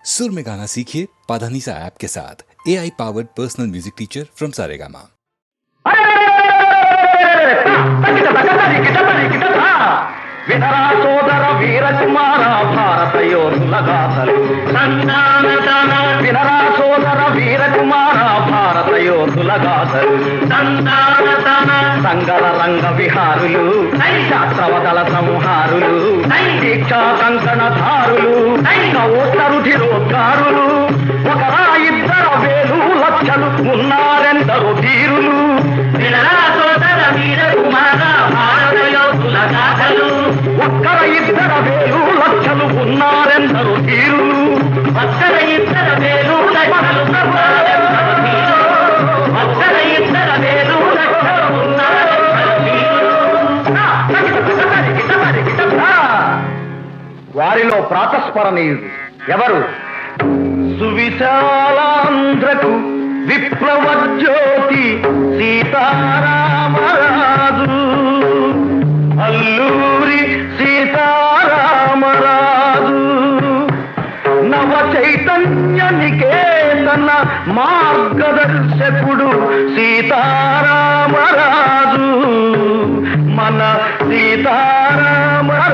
सुर में गाना सीखिए पाधानीसा ऐप के साथ AI powered personal music teacher from Saregama. వినరా సోదర వీర కుమార భారత యోధుల గాథలు, వినరా సోదర వీర కుమార భారత యోధుల గాథలు, సంగల రంగ విహారులు, శాస్త్రవదల సంహారులు, దీక్షా కంకణధారులు, రుధిరోద్గారులు, ఒకరా ఇద్దర వేలు లక్షలు ఉన్నారెందరో ధీరులు. వినరా సోదర వీర కుమార భారత యోధుల గాథలు, ఒక్కర ఇద్దర వేలు లక్షలు ఉన్నారెందరో ధీరులు. ఒక్కర ఇద్దర వేలు లక్షలు ఉన్నారెందరో ధీరులు. ఒక్కర ఇద్దర వేలు లక్షలు ఉన్నారెందరో ధీరులు. వారిలో ప్రాతస్మరణీయుడు ఎవరు? సువిశాలాంధ్రకు విప్లవ జ్యోతి సీతారామరాజు, అల్లూరి సీతారామరాజు. నవ చైతన్య నికేతన మార్గదర్శకుడు సీతారామరాజు, మన సీతారామరాజు.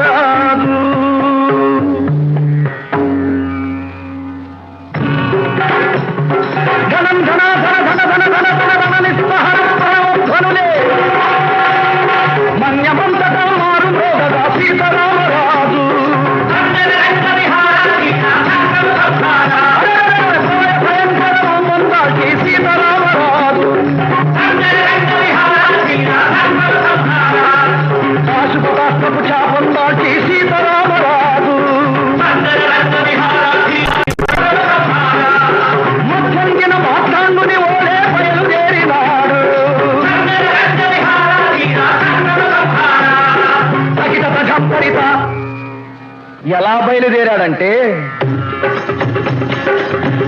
ధనం ధన ధన ధన ధన ధన ధన ధన నిస్పహర ధ్వనులే మన్యమంతటా మారు మోగగా సీతారామరాజు. భయంకరమందాకి సీతారామరాజు, శాశ్వతాత్మకు చాపందాకి సీతారామరాజు. మధ్యంగిన మాట్లాంగుని ఓడే బయలుదేరినాడు. ఎలా బయలుదేరాడంటే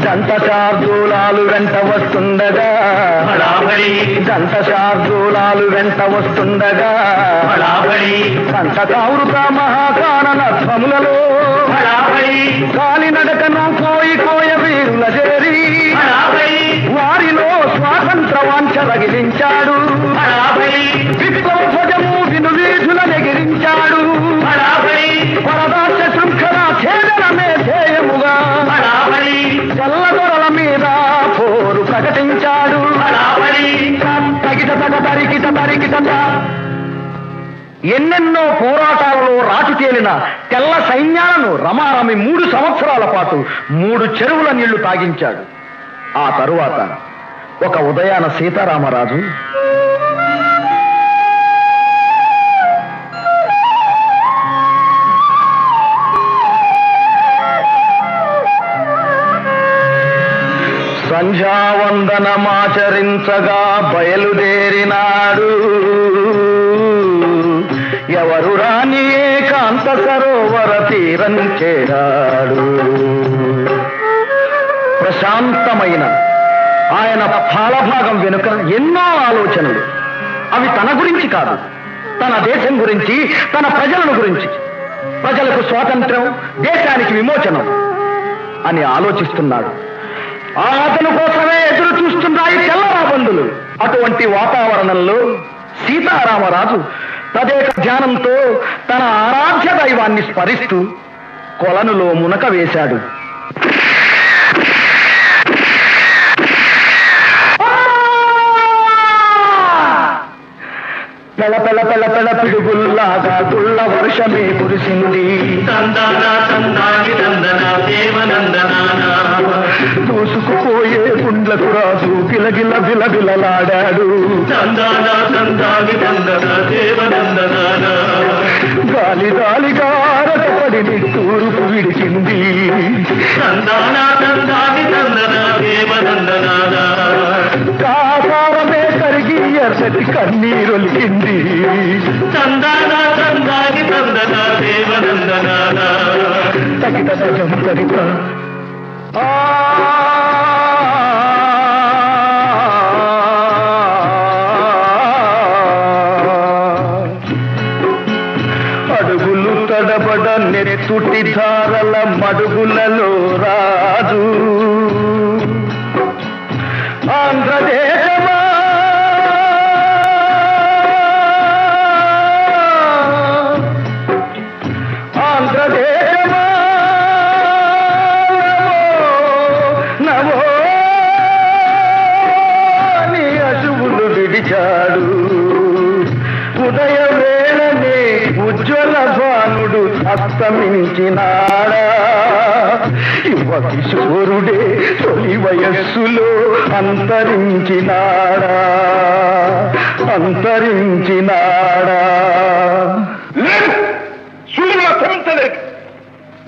దంతశార్దూలాలు వెంట వస్తుండగా, దంతశార్దూలాలు వెంట వస్తుండగా, దంతకావృత మహాకానన ధ్వములలో కాలినడకను కోయి కోయ వీరుల చేరి వారిలో స్వాతంత్ర వాంఛ రగిలించాడు. విప్లవ ధ్వజము విను వీధుల ఎగిరించాడు. పరదాస్య శృంఖల ఛేదనమే ధ్యేయముగా చల్లదొరల మీద పోరు ప్రకటించాడు. ఎన్నెన్నో పోరాటాలలో రాటి తేలిన తెల్ల సైన్యాలను రమారమి 3 సంవత్సరాల పాటు 3 చెరువుల నీళ్లు తాగించాడు. ఆ తరువాత ఒక ఉదయాన సీతారామరాజు సంధ్యావందనమాచరించగా బయలుదేరినాడు. ఎవరు రాని ఏకాంత సరోవర తీరం చేరాడు. ప్రశాంతమైన ఆయన పాలభాగం వెనుక ఎన్నో ఆలోచనలు. అవి తన గురించి కాదు, తన దేశం గురించి, తన ప్రజలను గురించి. ప్రజలకు స్వాతంత్రం, దేశానికి విమోచనం అని ఆలోచిస్తున్నాడు. అతను కోసమే ఎదురు చూస్తున్నాయి తెల్లరాబందులు. అటువంటి వాతావరణంలో సీతారామరాజు తదేక ధ్యానంతో తన ఆరాధ్య దైవాన్ని స్మరిస్తూ కొలనులో మునక వేశాడు. పెళ పెళ పెళ పెళ పిడుగుల్లాగా గుళ్ళ వర్షమే కురిసింది. దూసుకుపోయే గుండ్లకు రాజు గిలగిల బిలబిలలాడాడు. గాలి గాలిగా రటపడి తూర్పు విడిచింది. కాసారమే కరిగి ఎర్రటి కన్నీరొలికింది. తగిట సజం కరిత అడుగులు తడబడ నెత్తుటి ధారల మడుగులలో రా అస్తమించినాడా యువ కిశోరుడే తొలి వయస్సులో అంతరించినాడా క్షమించలేదు,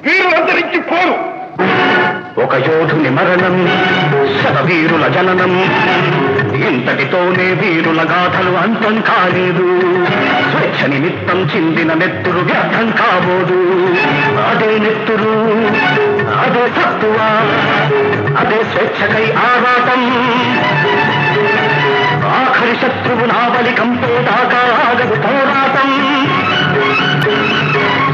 వీరు అంతరించి పోరు. ఒక యోధుని మరణం శతవీరుల జననం, ఇంతటితోనే వీరుల గాథలు అంతం కాలేదు. స్వేచ్ఛ నిమిత్తం చిందిన నెత్తురు వ్యర్థం కాబోదు. అదే నెత్తురు, అదే తత్వ, అదే స్వేచ్ఛకై ఆరాటం. ఆఖరి శత్రువు నావలి కంపేదాకా ఆగదు పోరాటం.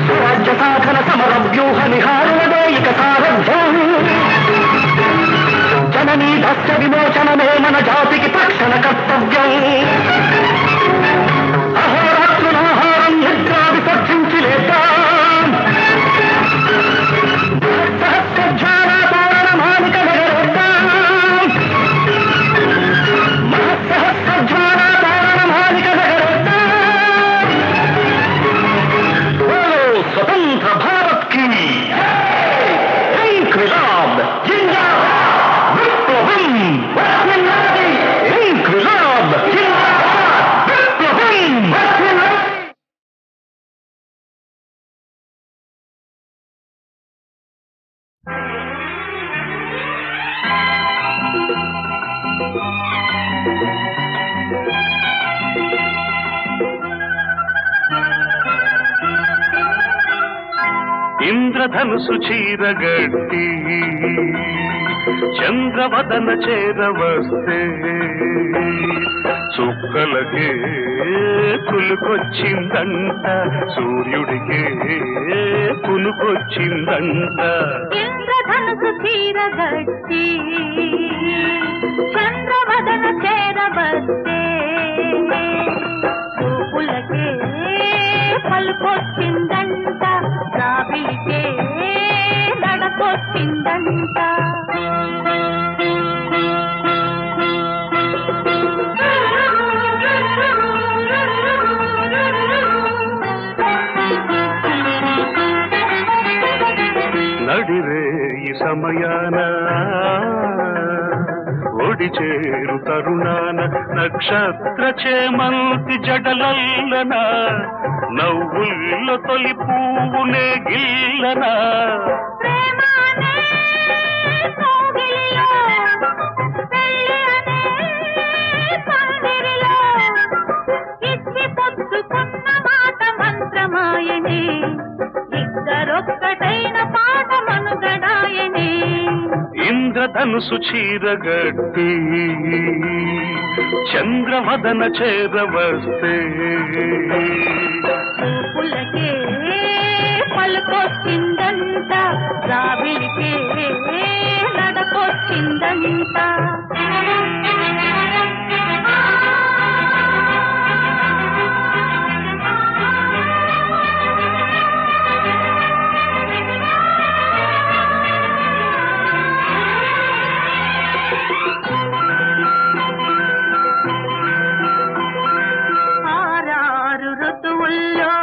స్వరాజ్య సాధన సమర వ్యూహ నిహారులదే ఇక సారథ్యం. జననీ దస్య విమోచనమే మన జాతికి తక్షణ కర్తవ్యం. అహోరాత్రులాహారం నిద్రా విసర్జించి లేద్దాం. సహస్రధ్యాన తోరణ మాలిక నగరేద్దాం. మహస్సహస్రధ్యాన తోరణ మాలిక నగరేద్దాం. బోలో స్వతంత్ర భారత్ కి ఇంక్విలాబ్ జిందాబాద్. విప్లవం ఇంక్విలాబ్ జిందాబాద్. విప్లవం. ఇంద్రధనుసు చీరగట్టి చంద్రవదన చేరవస్తే చుక్కలకే కులుకొచ్చిందంట, సూర్యుడికే కులుకొచ్చిందంట. ఇంద్రధనుసు చీరగట్టి చంద్రవదన చేరవస్తే చూపులకే పలుకొచ్చిందంట, రాబిలికే నడకొచ్చిందంట. నడిరే ఈ సమయాన ఒడి చేరు తరుణాన నక్షత్ర చేమంతి జడలల్లన నవ్వుల్లో తొలి పువ్వునే గిల్లనా. ప్రేమానే కౌగిలిలో, పెళ్ళి అనే పందిరిలో, ఇచ్చి పుచ్చుకున్న మాట మంత్రమాయనే, ఇద్దరొక్కటైన పాట మనుగడాయనే. ఇంద్రధనుసు చీరగట్టి చంద్రవదన చేరవస్తే చూపులకే పలుకొచ్చిందంట, రాబిలికే నడకొచ్చిందంట. ఆరారు ఋతువుల్లో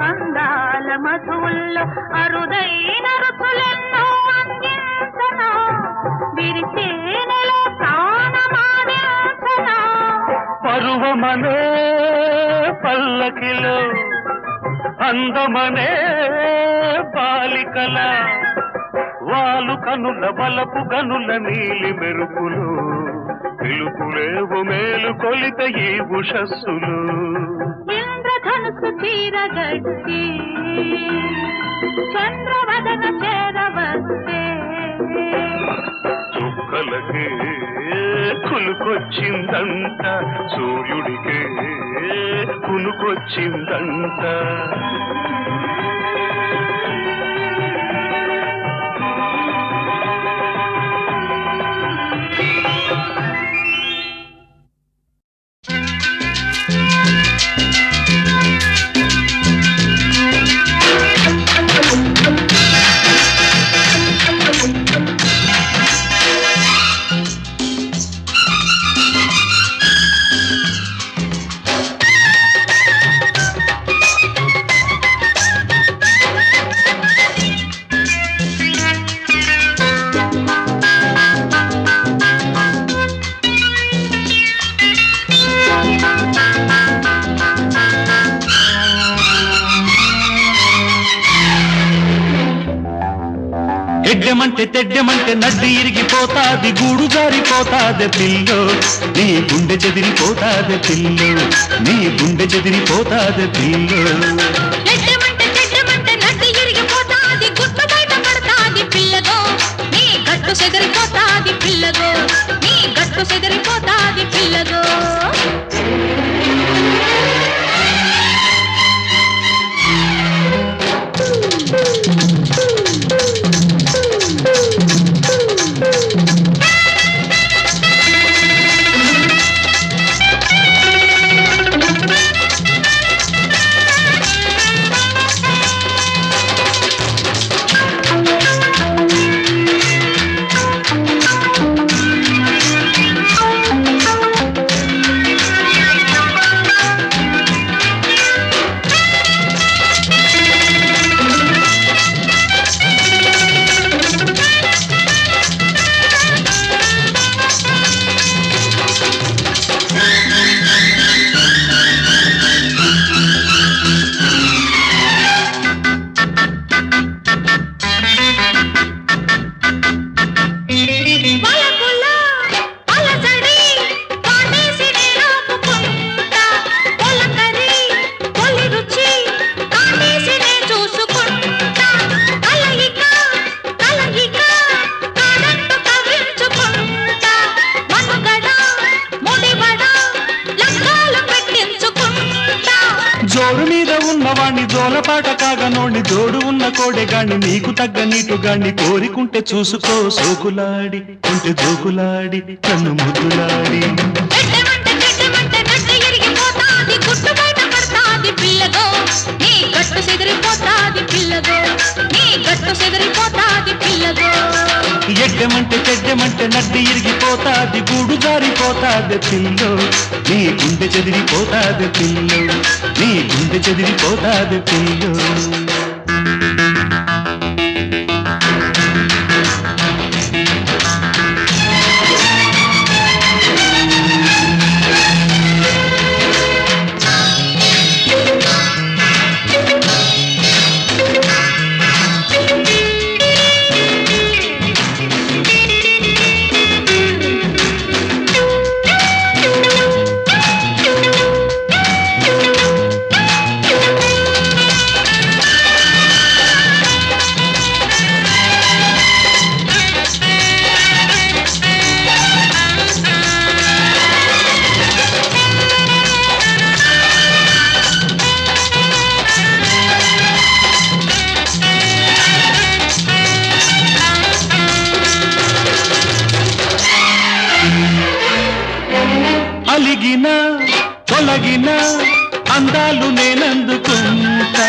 అందాల మధువుల్లో అరుదైన రుచులెన్నో అందించనా, విరిచేనెలో ప్రాణమాదించనా. పరువమనే పల్లకిలో అందమనే బాలికల వాలు కనుల వలపు గనుల నీలి మెరుపులు పిలుపులేవు మేలు కొలిత ఈ ఉషస్సులు. ఇంద్రధనుసు చీరగట్టి చంద్రవదన చేరవస్తే చుక్కలకే కులుకొచ్చిందంట, సూర్యుడికే కునుకొచ్చిందంట. ఎడ్డెమంటే తెడ్డెమంటే నడ్డి ఇరిగిపోతాది గూడు జారిపోతాది పిల్లో నీ గుండె చెదిరిపోతాది పిల్లో నీ గుండె చెదిరిపోతాది పిల్లో ఎడ్డమంటే చెడ్డమంటే నడ్డి ఇరిగిపోతాది గుట్టు బయట పడతాది పిల్లగో నీ గట్టు చెదిరిపోతాది పిల్లగో నీ గట్టు చెదిరిపోతాది పిల్లగో జోరు మీద ఉన్నవాణ్ణి జోలపాట కాగనోణ్ణి జోడు ఉన్న కోడెగాణ్ణి నీకు తగ్గ నీటుగాణ్ణి కోరికుంటే చూసుకో సోకులాడి ఉంటే జోకులాడి కన్ను ముద్దులాడి గట్టు చెదిరిపోతాది పిల్లగో నీ గట్టు చెదిరిపోతాది పిల్లగో ఎడ్డెమంటే చెడ్డెమంటే నడ్డి ఇరిగిపోతాది గూడు జారిపోతాది పిల్లో నీ గుండె చెదిరిపోతాది పిల్లో నీ గుండె చెదిరిపోతాది పిల్లో అలిగిన తొలగిన అందాలు నేనందుకుంటా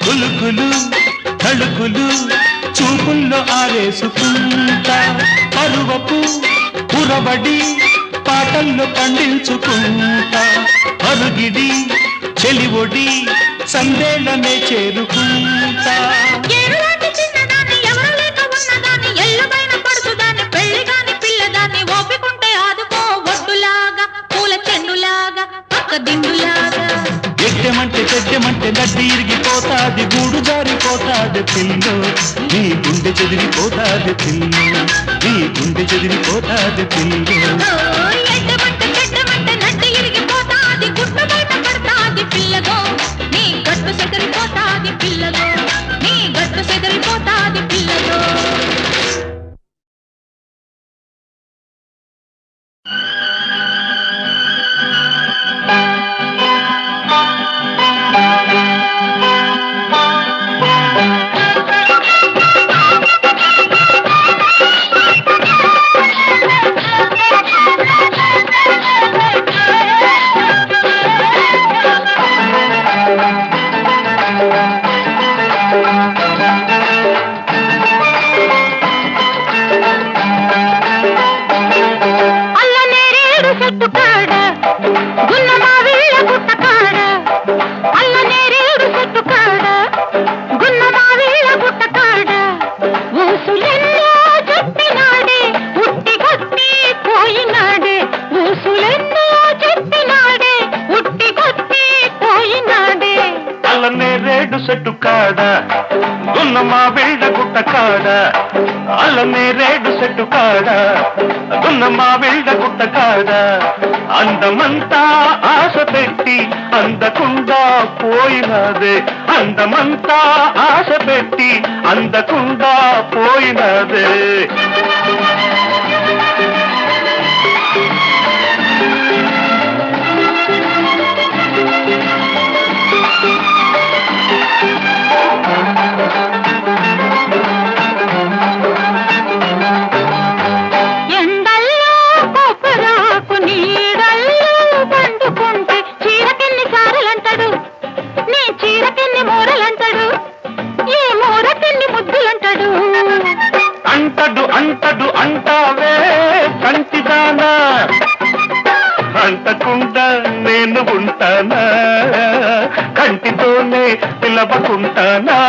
కులుకులు తళుకులు చూపుల్లో ఆరేసుకుంటా పరువపు పురబడి పాటల్లో పండించుకుంటా అరుగిడి చెలివొడి సందేళ్ళనే చేరుకుంటా ఎడ్డెమంటే చెడ్డెమంటే నడ్డి ఇరిగిపోతాది గూడు జారిపోతాది పిల్లో నీ గుండె చెదిరిపోతాది పిల్లో నీ గుండె చెదిరిపోతాది పిల్లో ఎడ్డమంటే చెడ్డమంటే నడ్డి ఇరిగిపోతాది గుట్టు బయట పడతాది పిల్లగో నీ గట్టు చెదిరిపోతాది పిల్లగో నీ గట్టు చెదిరిపోతాది పిల్లగో చెట్టు కాడ గున్న మా బిళ్ళ గుట్ట కాడ అల్లనే రేడు చెట్టు కాడ గున్న మా వెళ్ళ గుట్ట కాడ అందమంతా ఆశ పెట్టి అందకుండా పోయినదే అందమంతా ఆశ పెట్టి అందకుండా పోయినదే అంటడు అంటడు అంటావే కంటిదానా అంటకుండా నేను ఉంటానా కంటితోనే పిలవకుంటానా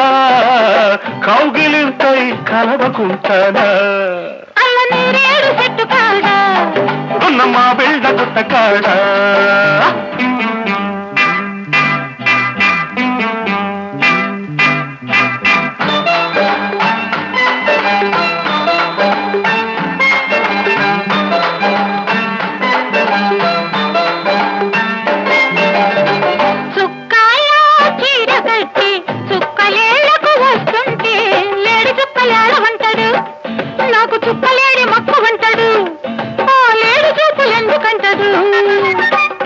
కౌగిలింతై కలవకుంటానా ఉన్న మా బిళ్ళ గుట్ట కాడా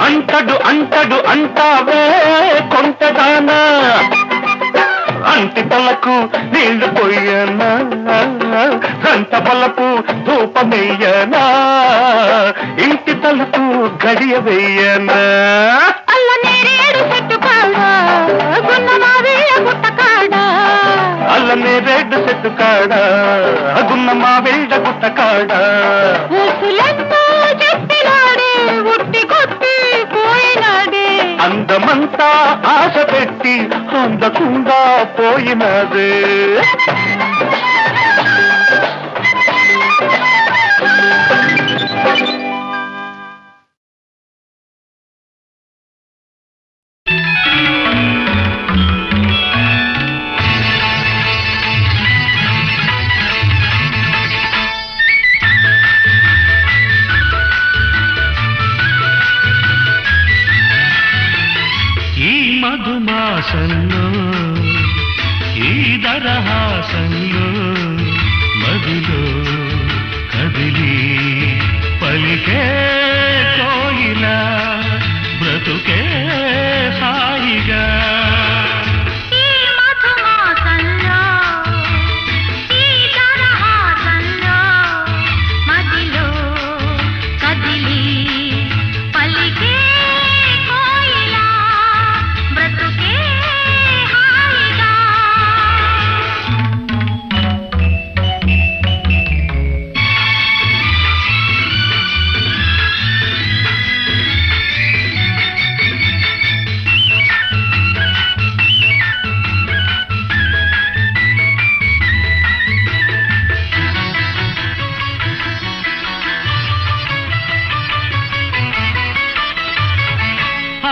అంటడు అంటడు అంటావే కొంటదానా అంటి తలకు నీళ్లు పోయనా గంట బలపు ధూపమెయ్యనా ఇంటి తలకు గడియ వెయ్యనా అల్లనే రేడు చెట్టు కాడ గున్న మా వెళ్ళ గుట్ట కాడ అందమంతా ఆశ పెట్టి అందకుండా పోయినదే మధుమాసంలో ఈ దరహాసంలో మదిలో కదిలి పలికే కోయిలా బ్రతుకే హాయిగా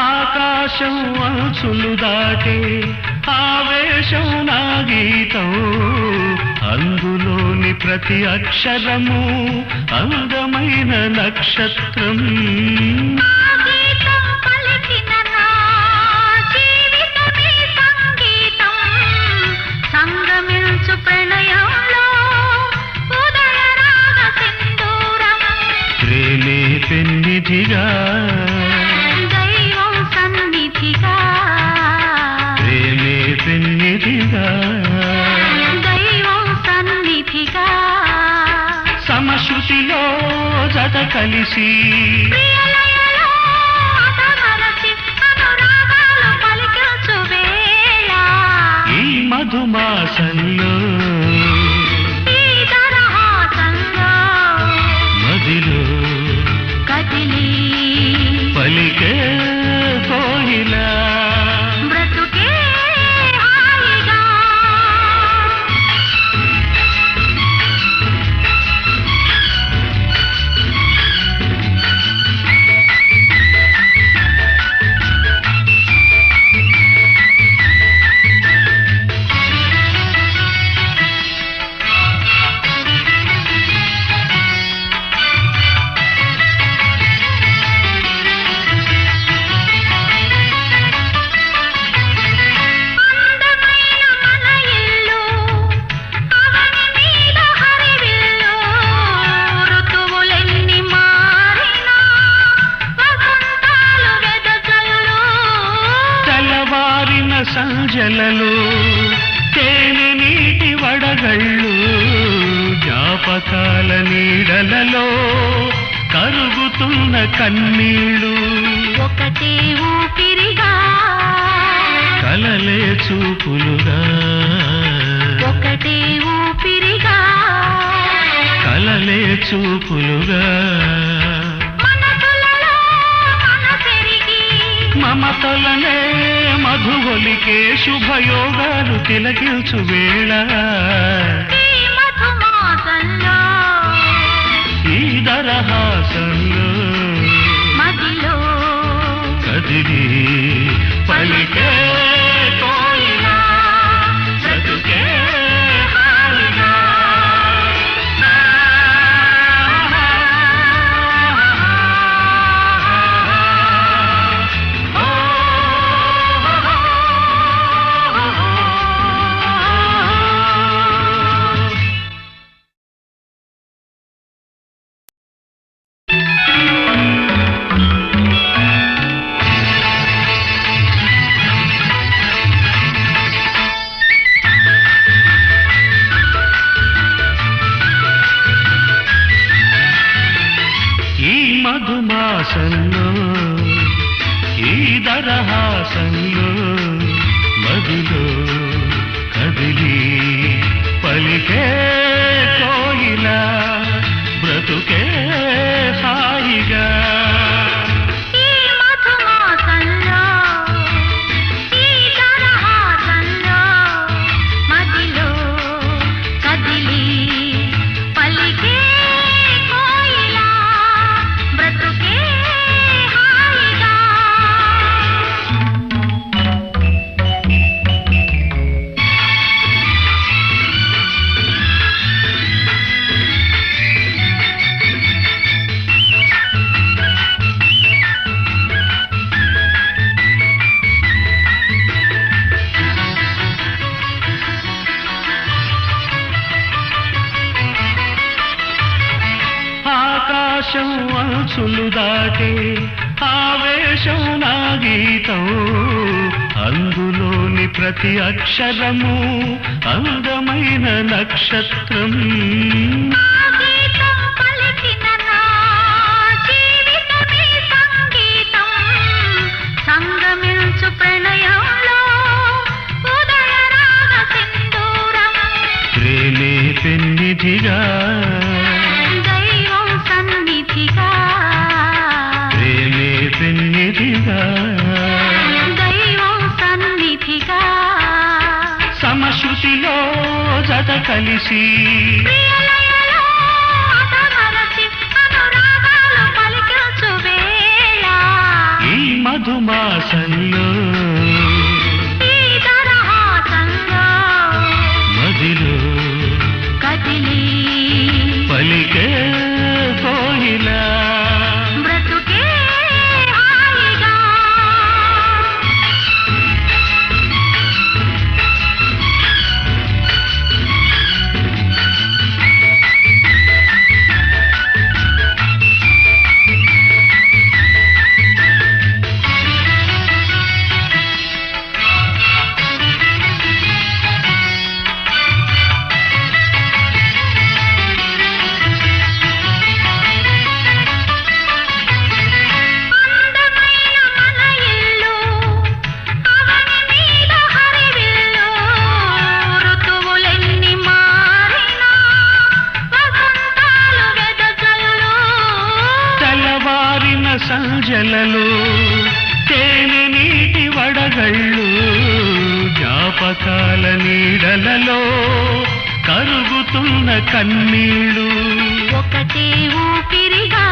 ఆకాశం అంచులు దాటే ఆవేశం నా గీతం అందులోని ప్రతి అక్షరము అందమైన నక్షత్రం సంగమించు ప్రణయంలో ఉదయ రాగ సింధూరం ప్రేమే పెన్నిధిగా ప్రేమే పెన్నిధిగా దైవం సన్నిధిగా సమశృతిలో జత కలిసి ఈ మధుమాసంలో మదిలో కదిలి పలికే కోయిలా జ్ఞాపకాల నీడలలో కరుగుతున్న కన్నీళ్ళు ఒకటే ఊపిరిగా కలలే చూపులుగా ఒకటే ఊపిరిగా కలలే చూపులుగా మనసులలో మనసెరిగి మమతలనే మధువలికే శుభయోగాలు తిలకించు వేళ ఈ మధుమాసంలో ఈ దరహాసంలో మదిలో కదిలి పలికే కోయిలా బ్రతుకే హాయిగా. ఈ మధుమాసంలో ఈ దరహాసంలో మదిలో కదిలి పలికే కోయిలా బ్రతుకే హాయిగా. ఈ మధుమాసంలో ఈ దరహాసంలో మదిలో కదిలి పలికే కోయిలా బ్రతుకే హాయిగా. ఆకాశం అంచులు దాటే ఆవేశం నా గీతం అందులోని ప్రతి అక్షరము అందమైన నక్షత్రం నా గీతం పలికిన నా జీవితమే సంగీతం సంగమించు ప్రణయంలో ఉదయ రాగ సింధూరం ప్రేమే పెన్నిధిగా దైవం సన్నిధిగా ప్రేమే పెన్నిధిగా దైవం సన్నిధిగా సమశృతిలో జత కలిసి ప్రియలయలో అతమరచి అనురాగాలు పలికించు వేళ ఈ మధుమాసంలో ఈ దరహాసంలో మదిలో కదిలి పలికే కోయిలా బ్రతుకే హాయిగా. అందమైన మన ఇల్లు అవని మీద హరివిల్లు ఋతువులెన్ని మారినా వసంతాలు వెదజల్లు తెల్లవారిన సంజలలో తేనె నీటి వడగళ్ళు జ్ఞాపకాల నీడలలో కరుగుతున్న కన్నీళ్ళు ఒకటే ఊపిరిగా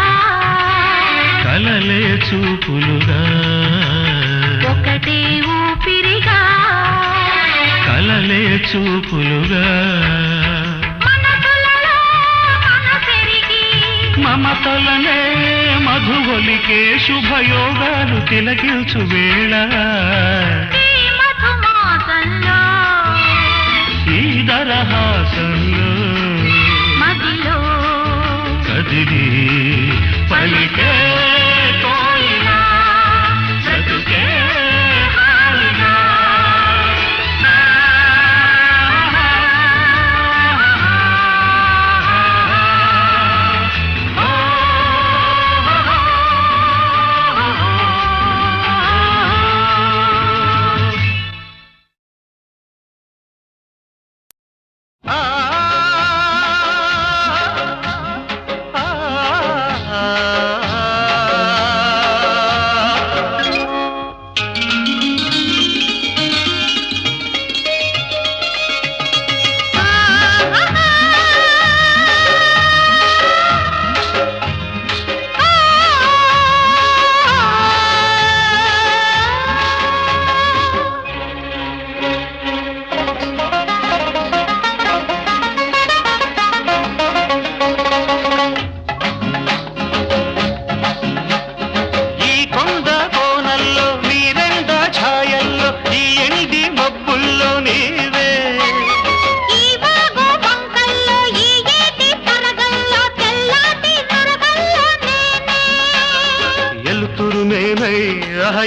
కలలే చూపులుగా ఒకటే ఊపిరిగా కలలే చూపులుగా మనసులలో మనసెరిగి మమతలనే మధువలికే శుభయోగాలు తిలకించు వేళ ఈ మధుమాసంలో ఈ దరహాసంలో మదిలో కదిలి పలికే కోయిలా బ్రతుకే హాయిగా.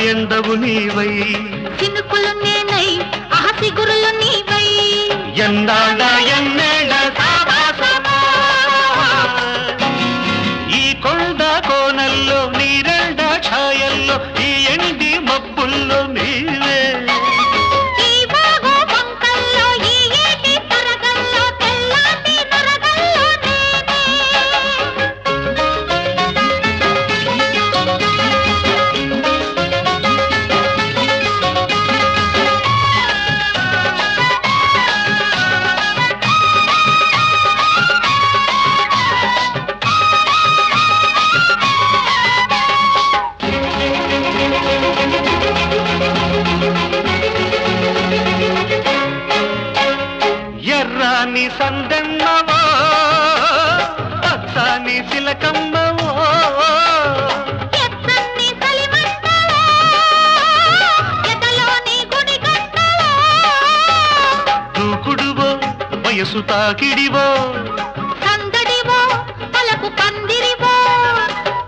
ఎండవు నీవై చినుకులు నేనై ఆసిగురులు నీవై ఎన్నాళ్ళ ఎన్నేళ్ళ సావాసమా ఈ కొండ కోనల్లో నీరెండ ఛాయల్లో ఈ ఎండి మబ్బుల్లో నీవే ఈ బాగు పంకల్లో ఈ ఏటి తరగల్లో తెల్లాటి నరగల్లో నేనే ఎర్రాని సందన్నవో పచ్చాని చిలకమ్మవో ఎత్తన్ని చలిమంటలో ఎదలోని గుడిగంటలో దూకుడువో వయసు తాకిడివో సందడివో పలకు పందిరివో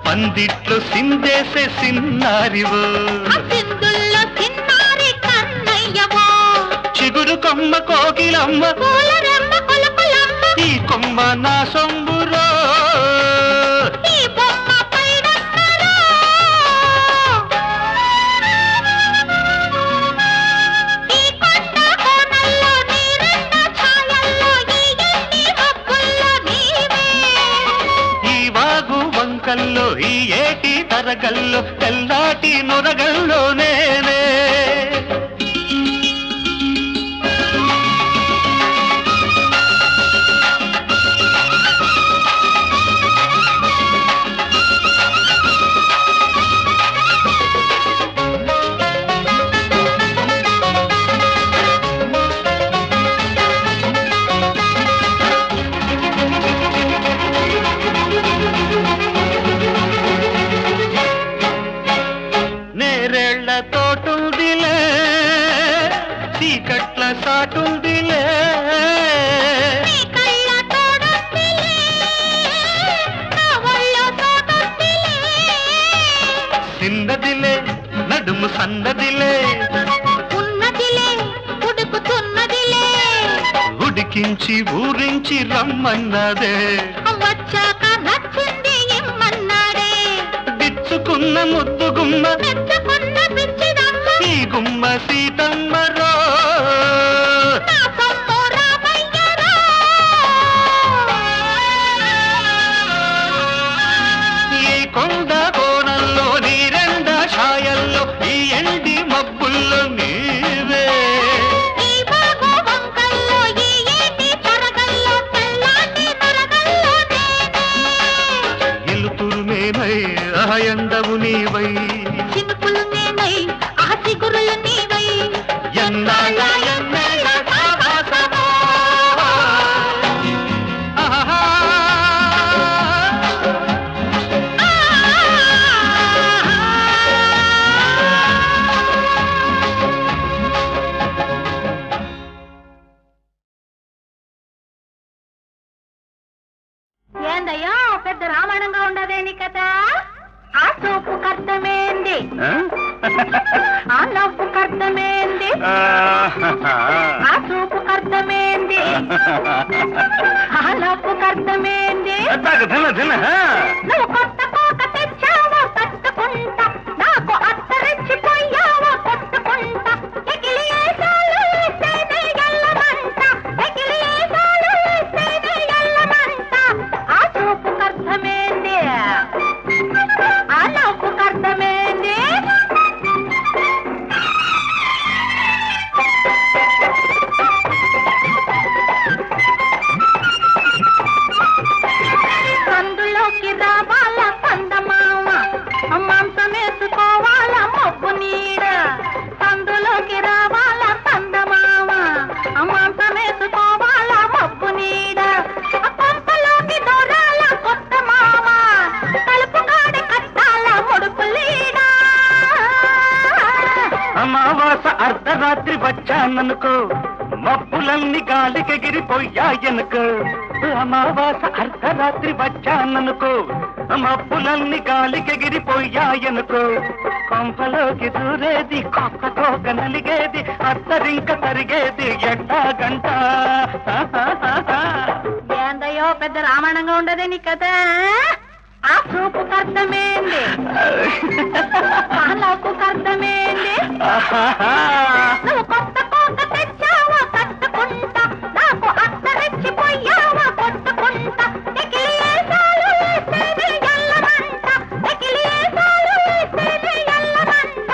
పందిట్లో సిందేసే సిన్నారివో ఆ సింధుల్లో చిన్నారి కన్నయ్యవో చిగురు కొమ్మ కోకిలమ్మ పూల రెమ్మ కొలుకులమ్మ ఈ కొమ్మ నా సొంబురో ఈ బొమ్మ పైడమ్మలో ఈ కొండ కోనల్లో నీరెండ ఛాయల్లో ఈ ఎండి మబ్బుల్లో నీవే ఈ వాగు వంకల్లో ఈ ఏటి తరగల్లో తెల్లాటి నొరగల్లో నేనే నేరేళ్ల తోటుందిలే చీకట్ల సాటుందిలే నీ కళ్ళ తోడుందిలే నా ఒళ్ళో తోడుందిలే చిన్నదిలే నడుము సన్నదిలే ఉన్నదిలే ఉడుకుతున్నదిలే ఉడికించి ఊరించి రమ్మన్నదే వచ్చాక నచ్చింది ఇమ్మన్నాడే బిచ్చుకున్న ముద్దుగుమ్మ మెచ్చుకున్న పిచ్చిదమ్మ ఈ గుమ్మ సీతమ్మరో నా సొమ్ము రామయ్యరా ఈ కొండ కోణంలో నీరెండ ఛాయల్లో ఈ ఎండి మబ్బుల్లో నీవే ఈ బాగు వంకల్లో ఈ ఏటి తరగల్లో తెల్లాటి నరగల్లో నేనే ఎలుతురు నేనై ఎండవు నీవై చినుకులు నేనై ఆసిగురులు నీవై ఎన్నాళ్ళ ఎన్నేళ్ళ సావాసమో. ఆహా. ఏందయ్యా పెద్ద రామాయణంగా ఉండదేని కదా ఆ చూపుకు అర్థమేంది ఆ నవ్వుకు అర్థమేంది ఆ చూపుకు అర్థమేంది ఆ నవ్వుకు అర్థమేంది నువ్వు కొత్త కోక తెచ్చావో తట్టుకుంటా నాకు అత్తరెచ్చిపోయావో కొట్టుకుంటా ఎగిలి ఏసాలు ఇస్తేనే ఎల్లమంట ఎగిలి ఏసాలు ఇస్తేనే ఎల్లమంట ఆ చూపుకు అర్థమేంది ఆ నవ్వుకు అర్థమేంది సందులోకి రావాల పందమామ మాంసం వేసుకోవాల మబ్బు నీడ సందులోకి రావాల పందమామ మాంసం వేసుకోవాల మబ్బు నీడ కొంపలోకి దూరాల కొత్త మామ తలుపు కాడ కట్టాల ముడుపు లీడ అమావాస అర్ధరాత్రి వచ్చాననుకో మబ్బులన్నీ గాలికెగిరిపోయాయనుకో అమావాస అర్ధరాత్రి వచ్చాననుకో మబ్బులన్నీ గాలికెగిరిపోయాయనుకో కొంపలోకి దూరేది కొక్క నలిగేది అత్తరింక తరిగేది ఎట్టా గంట ఏందయ్యో పెద్ద రామాయణంగా ఉండదే నీ కథ ఆ చూపుకు అర్థమేంది ఆ నవ్వుకు అర్థమేంది నువ్వు కొత్త కోట తెచ్చావా కట్టుకుంటా నాకు అత్త రెచ్చిపోయావా కొట్టుకుంటా ఎకిలి ఏసాలు వేస్తేనే ఎల్లమంట ఎకిలి ఏసాలు వేస్తేనే ఎల్లమంట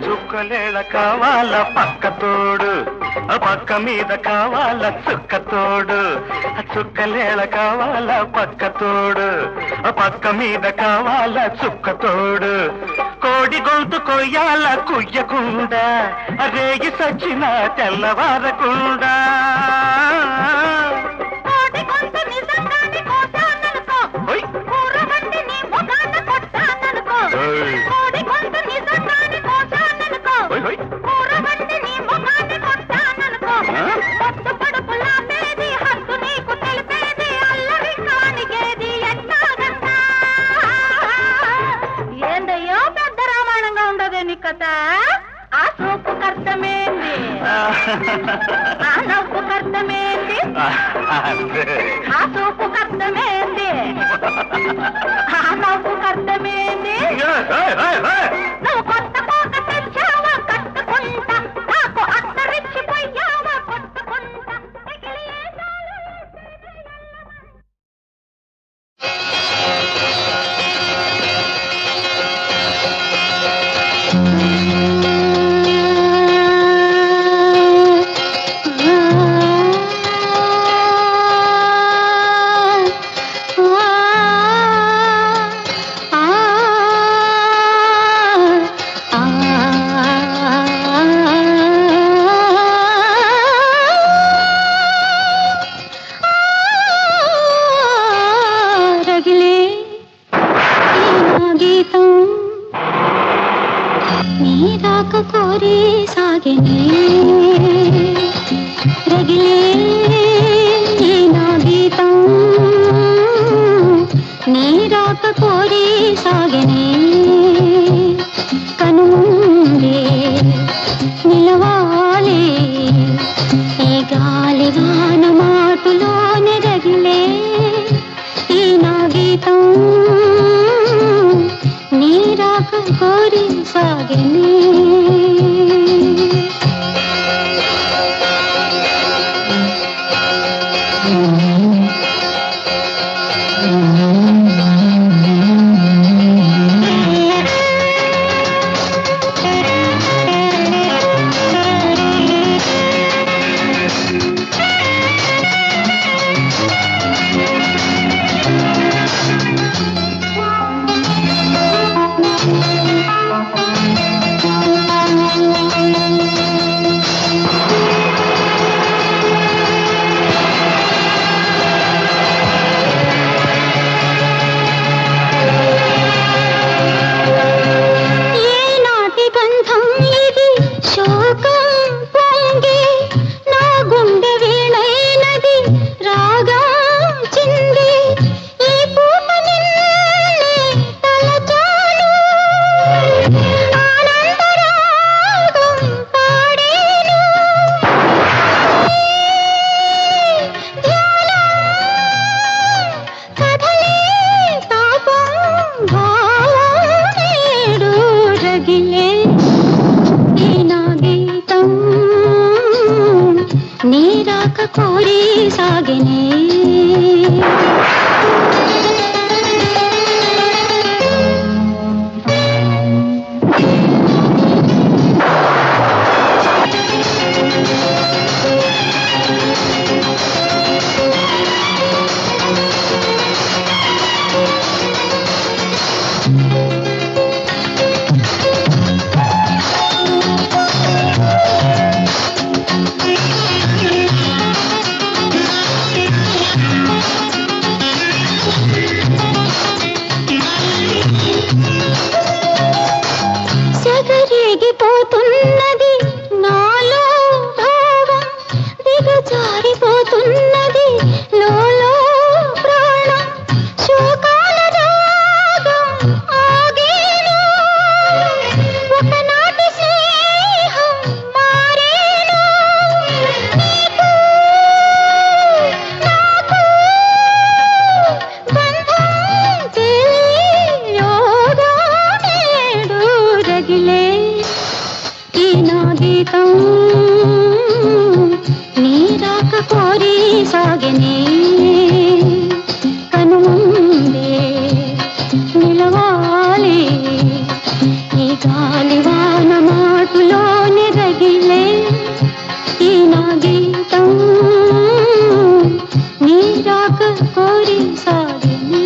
చుక్కలేళ కావాల పక్క తోడు పక్క మీద కావాల చుక్క తోడు చుక్కలేళ కావాల పక్క తోడు పక్క మీద కావాల చుక్క తోడు కోడి గొంతు కొయ్యాల కుయ్యకుండా రేగి సచ్చిన తెల్లవారకుండా ఏందయ్యో పెద్ద రామాయణంగా ఉండదు నీ కథ ఆ చూపు కర్తమేంది ఆ నవ్వు కర్తమేంది ఆ చూపు కర్తమేంది ఆ నవ్వు కర్తమేంది నువ్వు కొత్త కోట తెచ్చావా కట్టుకుంటా నాకు అత్త రెచ్చిపోయావా కొట్టుకుంటా కోరి సాగినే రగిలే నా గీతం నీ రాక కోరి సాగినే కనుందే నిలవాలి ఈ గాలి వాన మాటులోనే రగిలే ఈ నా గీతం నీ రాక కోరి సాగినే కోరి సాగినే రాక కోరి సాగనే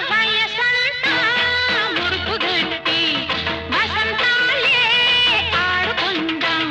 వయసంతా ముడుపు గట్టి వసంతాలే ఆడుకుందాం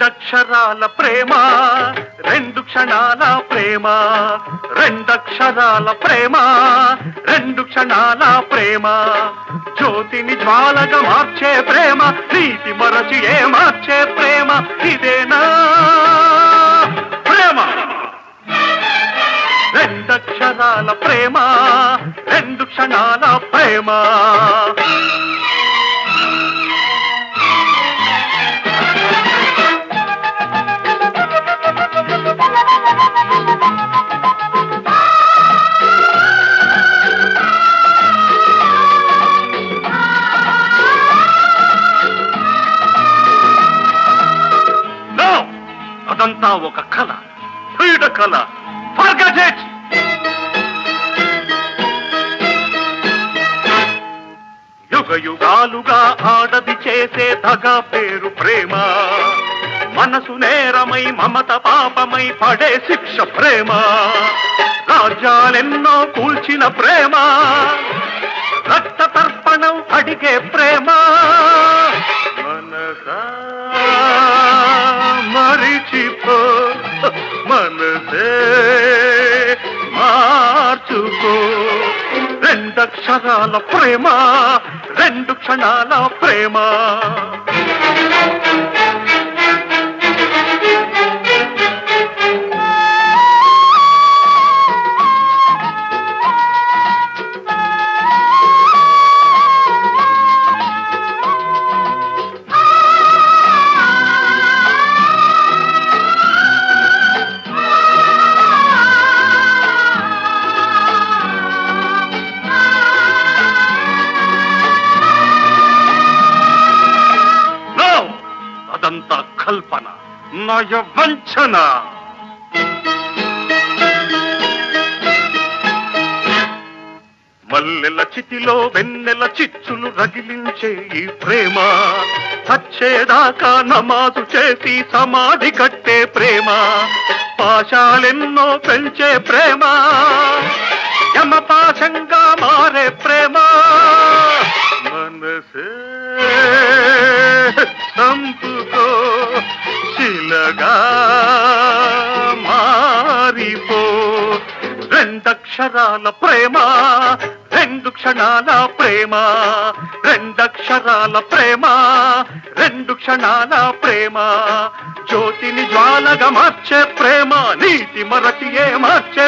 రెండక్షరాల ప్రేమ రెండు క్షణాల ప్రేమ రెండక్షరాల ప్రేమ రెండు క్షణాల ప్రేమ జ్యోతిని జ్వాలగా మార్చే ప్రేమ నీతి మరచి ఏ మార్చే ప్రేమ ఇదేనా ప్రేమ రెండక్షరాల ప్రేమ రెండు క్షణాల ప్రేమ అదంతా ఒక కళ క్రీడ కళ ఫర్గెట్ ఇట్ యుగ యుగాలుగా ఆడది చేసే దగా పేరు ప్రేమ మనసు నేరమై మమత పాపమై పడే శిక్ష ప్రేమ రాజ్యాలెన్నో కూల్చిన ప్రేమ రక్త తర్పణం అడిగే ప్రేమ మనసా మరిచిపో మనసే మార్చుకో రెండక్షరాల ప్రేమ రెండు క్షణాల ప్రేమ అదంతా కల్పన నయ వంచన మల్లెల చితిలో వెన్నెల చిచ్చులు రగిలించే ఈ ప్రేమ చచ్చేదాకా నమాజు చేసి సమాధి కట్టే ప్రేమ పాశాలెన్నో పెంచే ప్రేమ యమపాశంగా మారే ప్రేమ మనసే చంపుకో శిలగా మారిపో రెండక్షరాల ప్రేమ రెండు క్షణాల ప్రేమ రెండక్షరాల ప్రేమ రెండు క్షణాల ప్రేమ జ్యోతిని జ్వాలగా మార్చే ప్రేమ నీతి మరచి ఏ మార్చే